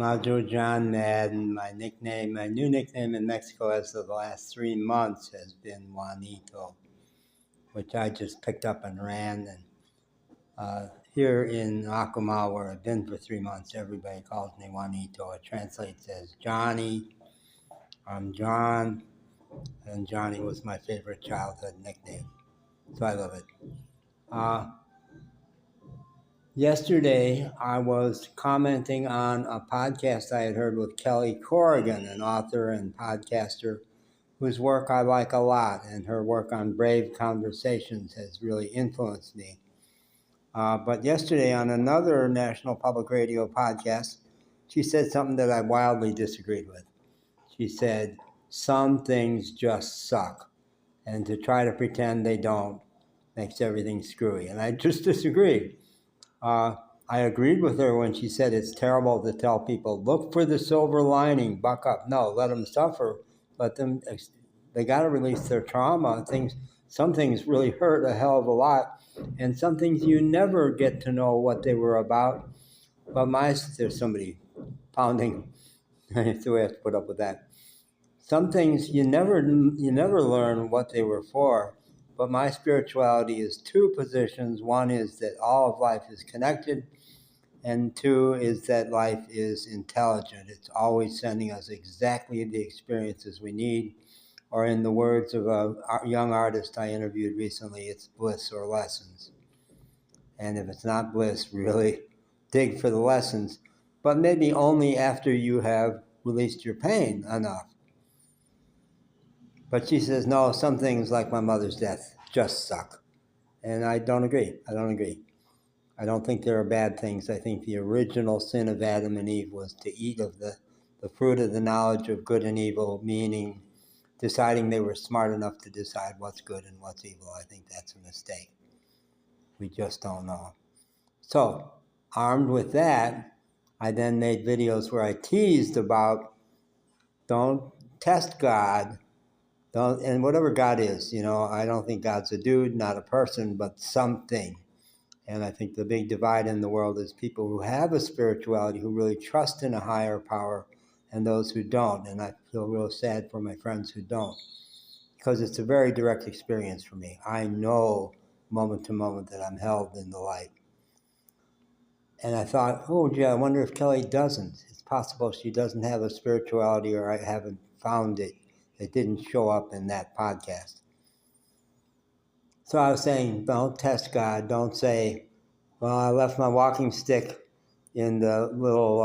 Majo John Madden. My new nickname in Mexico as of the last 3 months has been Juanito, which I just picked up and ran. And here in Acoma, where I've been for 3 months, everybody calls me Juanito. It translates as Johnny. I'm John, and Johnny was my favorite childhood nickname, so I love it. Yesterday, I was commenting on a podcast I had heard with Kelly Corrigan, an author and podcaster whose work I like a lot, and her work on Brave Conversations has really influenced me. But yesterday on another National Public Radio podcast, she said something that I wildly disagreed with. She said, some things just suck, and to try to pretend they don't makes everything screwy. And I just disagreed. I agreed with her when she said it's terrible to tell people, look for the silver lining, buck up. No, let them suffer. They got to release their trauma. Some things really hurt a hell of a lot. And some things you never get to know what they were about. But there's somebody pounding. So we have to put up with that. Some things you never learn what they were for. But my spirituality is two positions. One is that all of life is connected, and two is that life is intelligent. It's always sending us exactly the experiences we need. Or in the words of a young artist I interviewed recently, it's bliss or lessons. And if it's not bliss, really dig for the lessons, but maybe only after you have released your pain enough. But she says, no, some things like my mother's death just suck. And I don't agree. I don't think there are bad things. I think the original sin of Adam and Eve was to eat of the fruit of the knowledge of good and evil, meaning deciding they were smart enough to decide what's good and what's evil. I think that's a mistake. We just don't know. So, armed with that, I then made videos where I teased about don't test God. And whatever God is, I don't think God's a dude, not a person, but something. And I think the big divide in the world is people who have a spirituality, who really trust in a higher power, and those who don't. And I feel real sad for my friends who don't, because it's a very direct experience for me. I know moment to moment that I'm held in the light. And I thought, oh, gee, I wonder if Kelly doesn't. It's possible she doesn't have a spirituality, or I haven't found it. It didn't show up in that podcast. So I was saying, don't test God. Don't say, well, I left my walking stick in the little